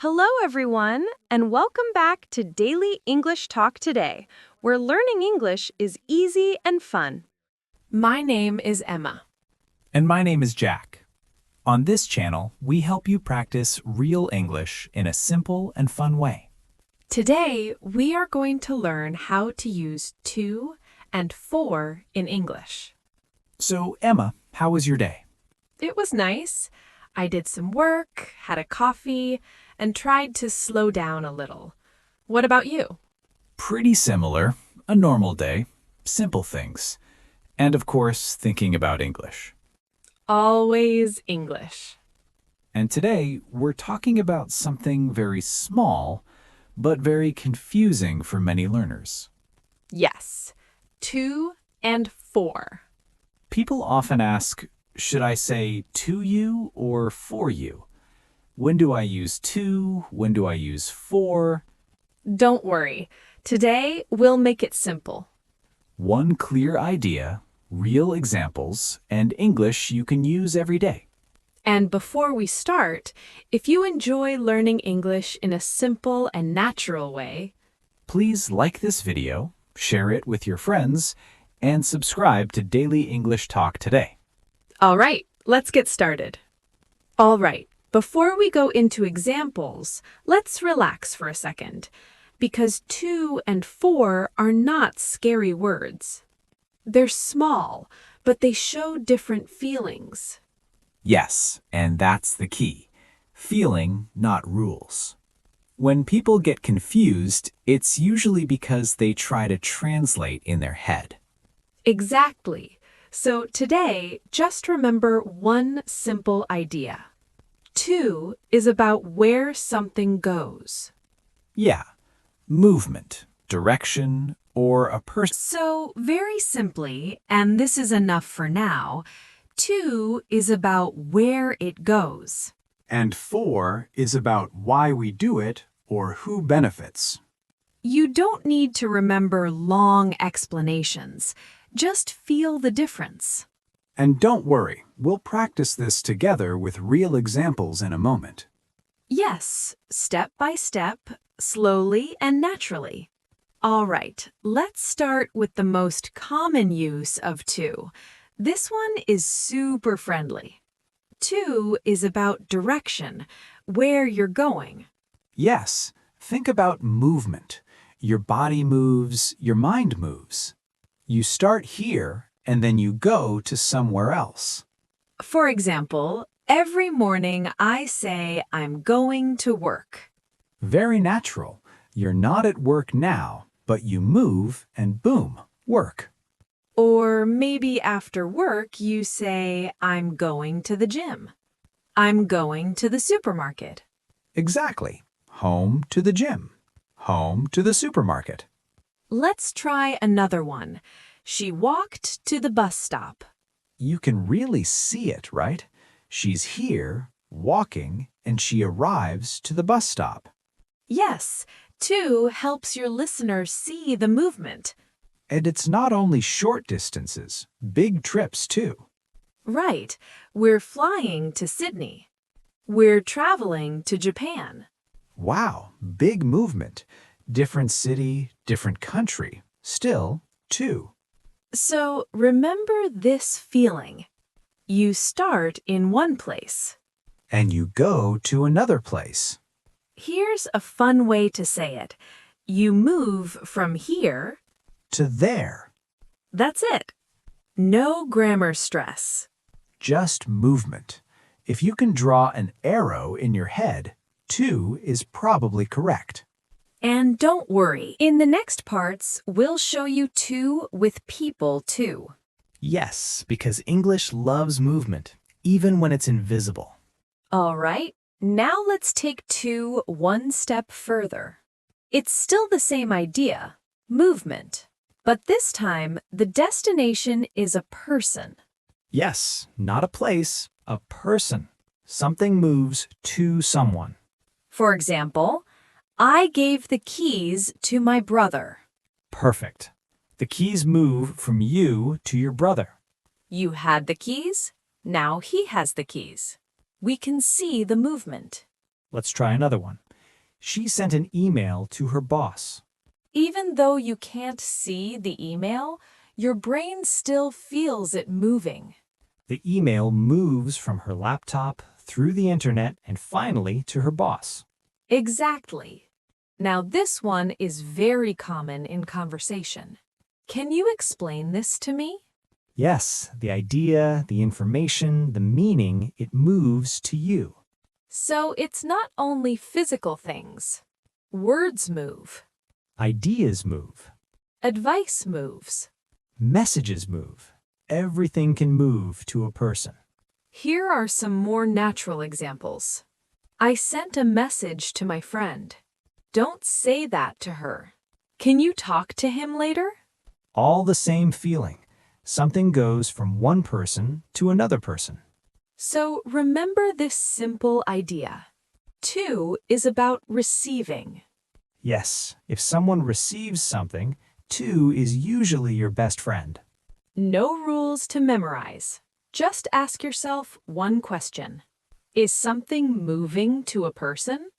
Hello, everyone, and welcome back to Daily English Talk Today, where learning English is easy and fun. My name is Emma. And my name is Jack. On this channel, we help you practice real English in a simple and fun way. Today, we are going to learn how to use to and for in English. So, Emma, how was your day? It was nice. I did some work, had a coffee, and tried to slow down a little. What about you? Pretty similar. A normal day. Simple things. And of course, thinking about English. Always English. And today, we're talking about something very small, but very confusing for many learners. Yes, to and for. People often ask, should I say to you or for you? When do I use to? When do I use for? Don't worry. Today, we'll make it simple. One clear idea, real examples, and English you can use every day. And before we start, if you enjoy learning English in a simple and natural way, Please like this video, share it with your friends, and subscribe to Daily English Talk Today. all right, let's get started. All right, before we go into examples, let's relax for a second, because to and for are not scary words. They're small, but they show different feelings. Yes, and that's the key. Feeling, not rules. When people get confused, it's usually because they try to translate in their head. Exactly. So today, just remember one simple idea. To is about where something goes. Yeah, movement, direction, or a person. So very simply, and this is enough for now, to is about where it goes. And for is about why we do it or who benefits. You don't need to remember long explanations. Just feel the difference. And don't worry, we'll practice this together with real examples in a moment. Yes, step by step, slowly and naturally. All right, let's start with the most common use of to. This one is super friendly. To is about direction, where you're going. Yes, think about movement. Your body moves, your mind moves. You start here and then you go to somewhere else. For example, every morning I say I'm going to work. Very natural. You're not at work now, but you move and boom, work. Or maybe after work you say I'm going to the gym. I'm going to the supermarket. Exactly. Home to the gym. Home to the supermarket. Let's try another one. She walked to the bus stop. You can really see it, right? She's here, walking, and she arrives to the bus stop. Yes, to helps your listener see the movement. And it's not only short distances, big trips too. Right, we're flying to Sydney. We're traveling to Japan. Wow, big movement. Different city, different country. Still, too. So remember this feeling. You start in one place. And you go to another place. Here's a fun way to say it. You move from here. To there. That's it. No grammar stress. Just movement. If you can draw an arrow in your head, to is probably correct. And don't worry, in the next parts, we'll show you to with people too. Yes, because English loves movement, even when it's invisible. All right, now let's take to one step further. It's still the same idea, movement, but this time the destination is a person. Yes, not a place, a person. Something moves to someone. For example, I gave the keys to my brother. Perfect. The keys move from you to your brother. You had the keys, now he has the keys. We can see the movement. Let's try another one. She sent an email to her boss. Even though you can't see the email, your brain still feels it moving. The email moves from her laptop through the internet and finally to her boss. Exactly. Now this one is very common in conversation. Can you explain this to me? Yes, the idea, the information, the meaning, it moves to you. So it's not only physical things. Words move. Ideas move. Advice moves. Messages move. Everything can move to a person. Here are some more natural examples. I sent a message to my friend. Don't say that to her. Can you talk to him later? All the same feeling. Something goes from one person to another person. So remember this simple idea. To is about receiving. Yes, if someone receives something, to is usually your best friend. No rules to memorize. Just ask yourself one question. Is something moving to a person?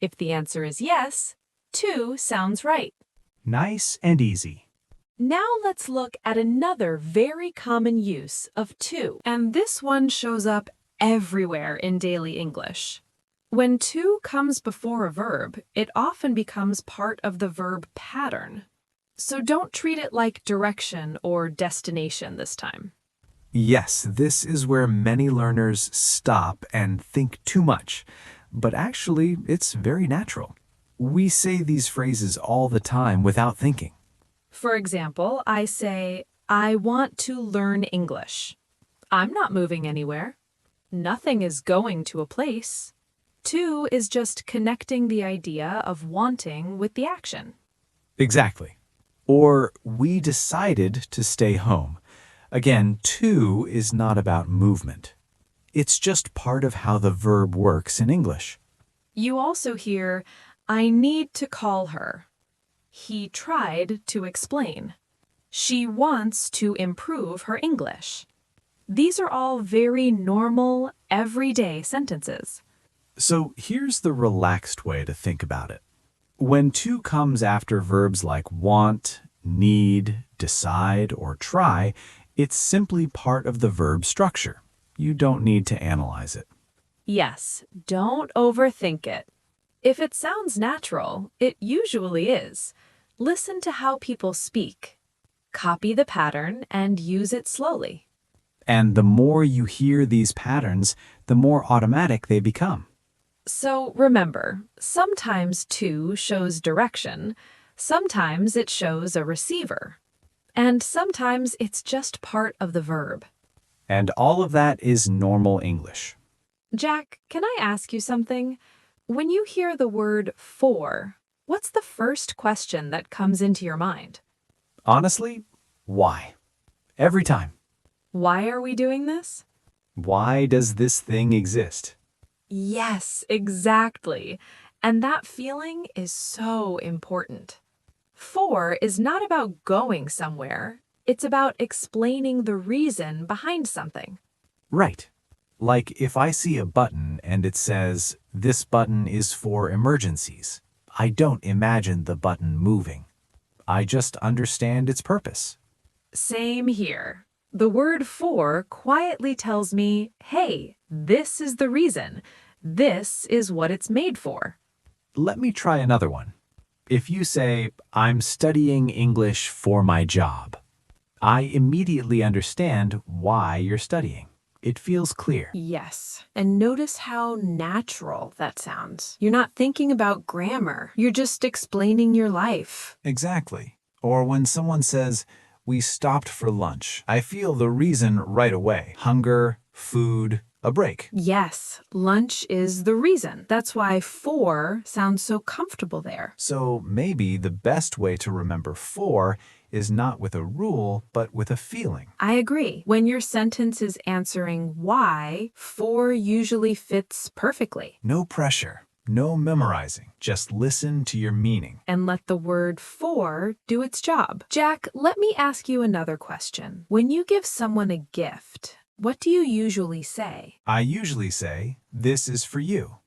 If the answer is yes, to sounds right. Nice and easy. Now let's look at another very common use of to. And this one shows up everywhere in daily English. When to comes before a verb, it often becomes part of the verb pattern. So don't treat it like direction or destination this time. Yes, this is where many learners stop and think too much, but actually it's very natural. We say these phrases all the time without thinking. For example, I say, I want to learn English. I'm not moving anywhere. Nothing is going to a place. To is just connecting the idea of wanting with the action. Exactly. Or we decided to stay home. Again, to is not about movement. It's just part of how the verb works in English. You also hear, I need to call her. He tried to explain. She wants to improve her English. These are all very normal, everyday sentences. So here's the relaxed way to think about it. When to comes after verbs like want, need, decide, or try, it's simply part of the verb structure. You don't need to analyze it. Yes, don't overthink it. If it sounds natural, it usually is. Listen to how people speak. Copy the pattern and use it slowly. And the more you hear these patterns, the more automatic they become. So remember, sometimes to shows direction, sometimes it shows a receiver, and sometimes it's just part of the verb. And all of that is normal English. Jack, can I ask you something? When you hear the word for, what's the first question that comes into your mind? Honestly, why? Every time. Why are we doing this? Why does this thing exist? Yes, exactly. And that feeling is so important. For is not about going somewhere. It's about explaining the reason behind something. Right. Like if I see a button and it says, this button is for emergencies, I don't imagine the button moving. I just understand its purpose. Same here. The word for quietly tells me, hey, this is the reason. This is what it's made for. Let me try another one. If you say, I'm studying English for my job, I immediately understand why you're studying. It feels clear. Yes. And notice how natural that sounds. You're not thinking about grammar. You're just explaining your life. Exactly. Or when someone says, we stopped for lunch, I feel the reason right away. Hunger, food, a break. Yes, lunch is the reason. That's why for sounds so comfortable there. So maybe the best way to remember for is not with a rule, but with a feeling. I agree. When your sentence is answering why, for usually fits perfectly. No pressure, no memorizing. Just listen to your meaning. And let the word for do its job. Jack, let me ask you another question. When you give someone a gift, what do you usually say? I usually say, this is for you.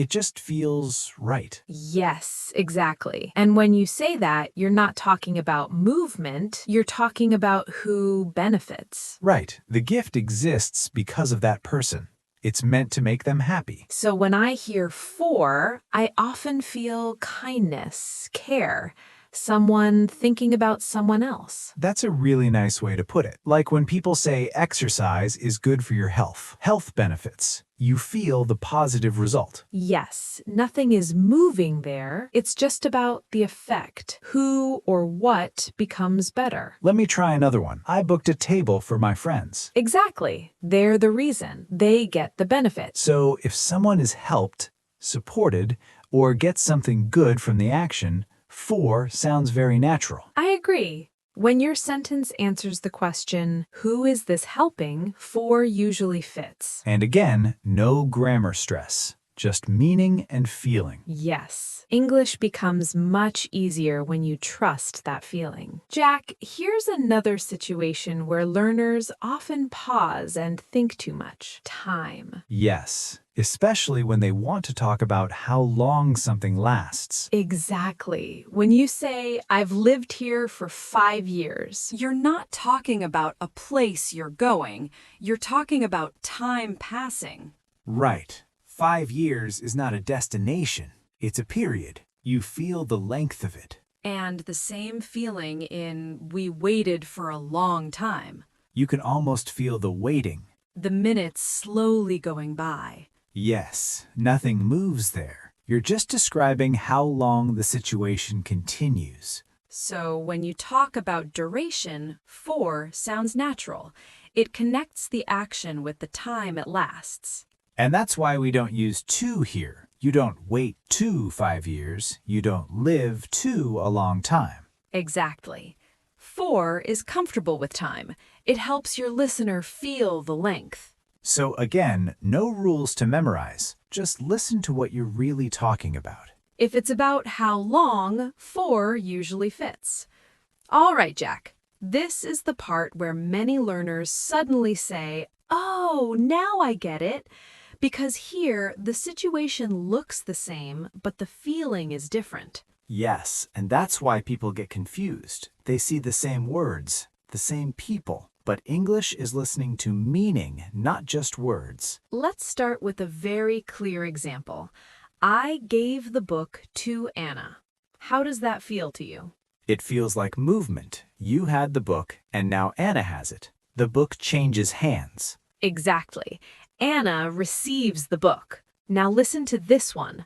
It just feels right. Yes, exactly. And when you say that, you're not talking about movement, you're talking about who benefits. Right. The gift exists because of that person. It's meant to make them happy. So when I hear for, I often feel kindness, care, someone thinking about someone else. That's a really nice way to put it. Like when people say exercise is good for your health. Health benefits. You feel the positive result. Yes, nothing is moving there. It's just about the effect. Who or what becomes better. Let me try another one. I booked a table for my friends. Exactly. They're the reason. They get the benefit. So if someone is helped, supported, or gets something good from the action, for sounds very natural. I agree. When your sentence answers the question, who is this helping, for usually fits. And again, no grammar stress, just meaning and feeling. Yes. English becomes much easier when you trust that feeling. Jack, here's another situation where learners often pause and think too much. Time. Yes, especially when they want to talk about how long something lasts. Exactly. When you say, I've lived here for 5 years, You're not talking about a place you're going. You're talking about time passing. Right. 5 years is not a destination. It's a period. You feel the length of it. And the same feeling in we waited for a long time. You can almost feel the waiting. The minutes slowly going by. Yes, nothing moves there. You're just describing how long the situation continues. So when you talk about duration, for sounds natural. It connects the action with the time it lasts. And that's why we don't use to here. You don't wait to 5 years. You don't live to a long time. Exactly. For is comfortable with time. It helps your listener feel the length. So again, no rules to memorize. Just listen to what you're really talking about. If it's about how long, for usually fits. All right, Jack. This is the part where many learners suddenly say, "Oh, now I get it." Because here, the situation looks the same, but the feeling is different. Yes, and that's why people get confused. They see the same words, the same people, but English is listening to meaning, not just words. Let's start with a very clear example. I gave the book to Anna. How does that feel to you? It feels like movement. You had the book, and now Anna has it. The book changes hands. Exactly. Anna receives the book. Now listen to this one.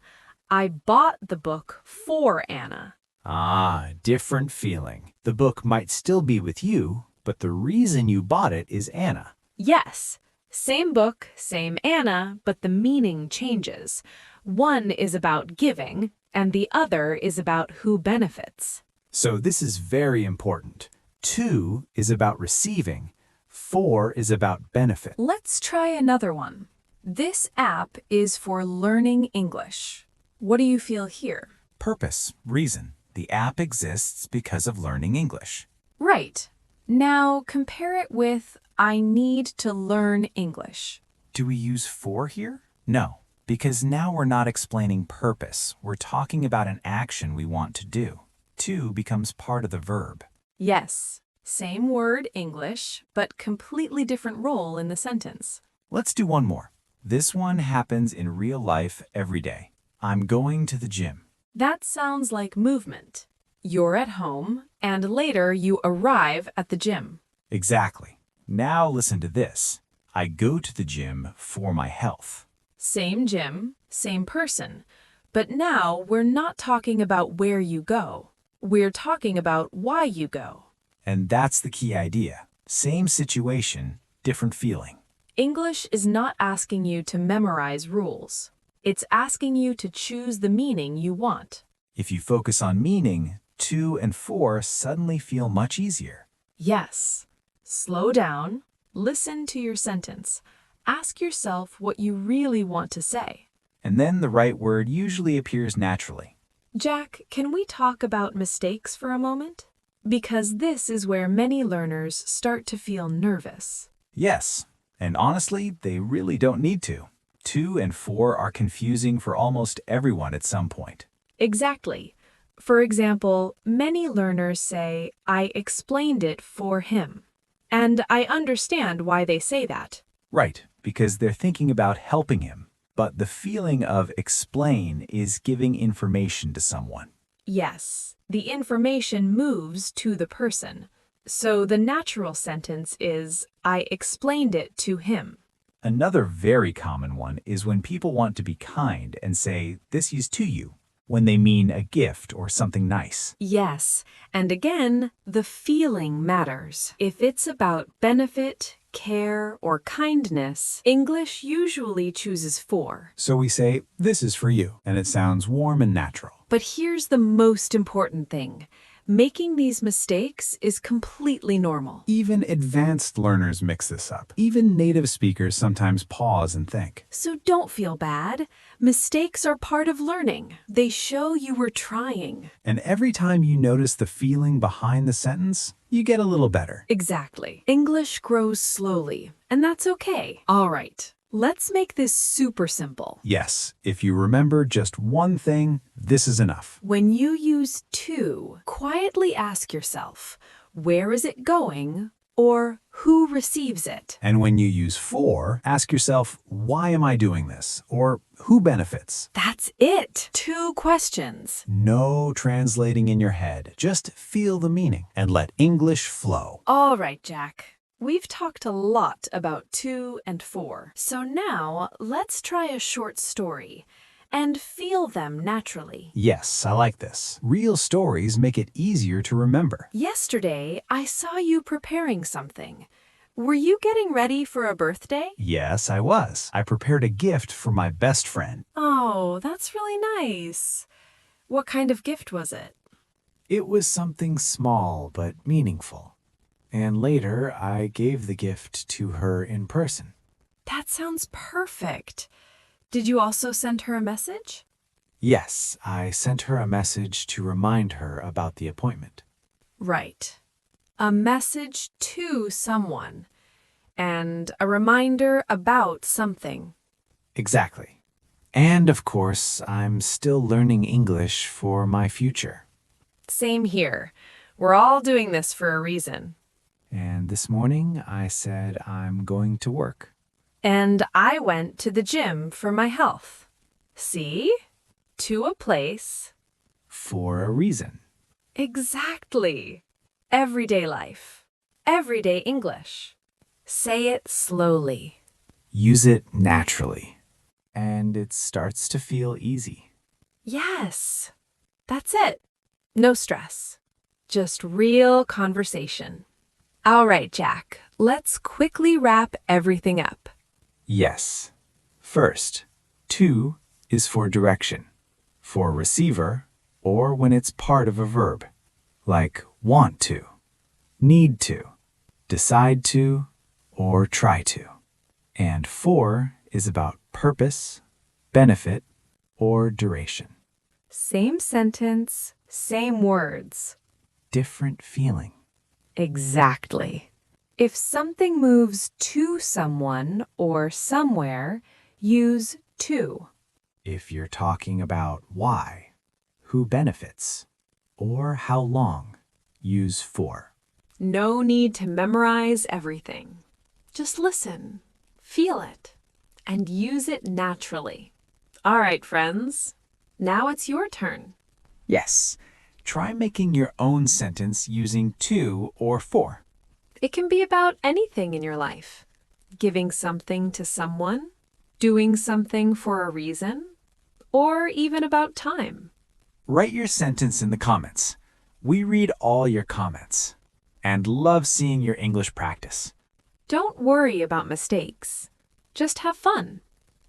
I bought the book for Anna. Ah, different feeling. The book might still be with you, but the reason you bought it is Anna. Yes, same book, same Anna, but the meaning changes. One is about giving, and the other is about who benefits. So this is very important. To is about receiving. For is about benefit. Let's try another one. This app is for learning English. What do you feel here? Purpose, reason. The app exists because of learning English. Right. Now compare it with I need to learn English. Do we use for here? No, because now we're not explaining purpose. We're talking about an action we want to do. To becomes part of the verb. Yes, same word English, but completely different role in the sentence. Let's do one more. This one happens in real life every day. I'm going to the gym. That sounds like movement. You're at home, and later you arrive at the gym. Exactly. Now listen to this. I go to the gym for my health. Same gym, same person. But now we're not talking about where you go. We're talking about why you go. And that's the key idea. Same situation, different feeling. English is not asking you to memorize rules. It's asking you to choose the meaning you want. If you focus on meaning, to and for suddenly feel much easier. Yes. Slow down. Listen to your sentence. Ask yourself what you really want to say. And then the right word usually appears naturally. Jack, can we talk about mistakes for a moment? Because this is where many learners start to feel nervous. Yes, and honestly, they really don't need to. 2 and 4 are confusing for almost everyone at some point. Exactly. For example, many learners say, I explained it for him. And I understand why they say that. Right, because they're thinking about helping him. But the feeling of explain is giving information to someone. Yes, the information moves to the person. So the natural sentence is, I explained it to him. Another very common one is when people want to be kind and say, this is to you, when they mean a gift or something nice. Yes, and again, the feeling matters. If it's about benefit, care, or kindness, English usually chooses for. So we say, this is for you, and it sounds warm and natural. But here's the most important thing. Making these mistakes is completely normal. Even advanced learners mix this up. Even native speakers sometimes pause and think. So don't feel bad. Mistakes are part of learning. They show you were trying. And every time you notice the feeling behind the sentence, you get a little better. Exactly. English grows slowly, and that's okay. All right. Let's make this super simple. Yes, if you remember just one thing, this is enough. When you use to, quietly ask yourself, where is it going, or who receives it? And when you use for, ask yourself, why am I doing this? Or who benefits? That's it. 2 questions. No translating in your head. Just feel the meaning and let English flow. All right, Jack. We've talked a lot about to and for. So now let's try a short story and feel them naturally. Yes, I like this. Real stories make it easier to remember. Yesterday, I saw you preparing something. Were you getting ready for a birthday? Yes, I was. I prepared a gift for my best friend. Oh, that's really nice. What kind of gift was it? It was something small but meaningful. And later, I gave the gift to her in person. That sounds perfect. Did you also send her a message? Yes, I sent her a message to remind her about the appointment. Right. A message to someone and a reminder about something. Exactly. And of course, I'm still learning English for my future. Same here. We're all doing this for a reason. And this morning, I said I'm going to work. And I went to the gym for my health. See? To a place. For a reason. Exactly. Everyday life. Everyday English. Say it slowly. Use it naturally. And it starts to feel easy. Yes. That's it. No stress. Just real conversation. All right, Jack. Let's quickly wrap everything up. Yes. First, to is for direction, for receiver, or when it's part of a verb, like want to, need to, decide to, or try to. And for is about purpose, benefit, or duration. Same sentence, same words. Different feeling. Exactly. If something moves to someone or somewhere, use to. If you're talking about why, who benefits, or how long, use for. No need to memorize everything. Just listen, feel it, and use it naturally. All right, friends. Now it's your turn. Yes. Try making your own sentence using to or for. It can be about anything in your life. Giving something to someone, doing something for a reason, or even about time. Write your sentence in the comments. We read all your comments and love seeing your English practice. Don't worry about mistakes. Just have fun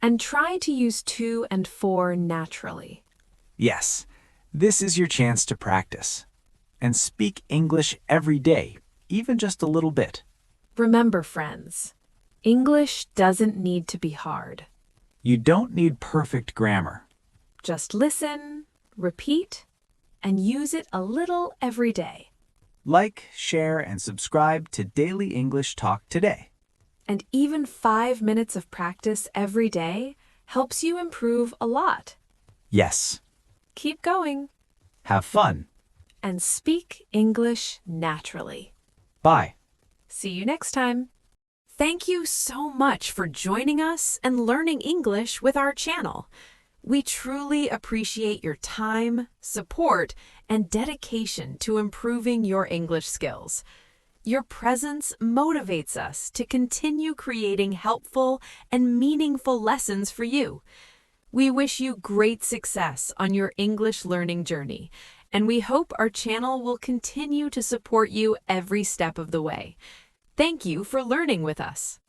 and try to use to and for naturally. Yes, this is your chance to practice and speak English every day, even just a little bit. Remember, friends, English doesn't need to be hard. You don't need perfect grammar. Just listen, repeat, and use it a little every day. Like, share, and subscribe to Daily English Talk today. And even 5 minutes of practice every day helps you improve a lot. Yes. Keep going Have fun. and speak English naturally. Bye. See you next time. Thank you so much for joining us and learning English with our channel. We truly appreciate your time, support, and dedication to improving your English skills. Your presence motivates us to continue creating helpful and meaningful lessons for you. We wish you great success on your English learning journey, and we hope our channel will continue to support you every step of the way. Thank you for learning with us.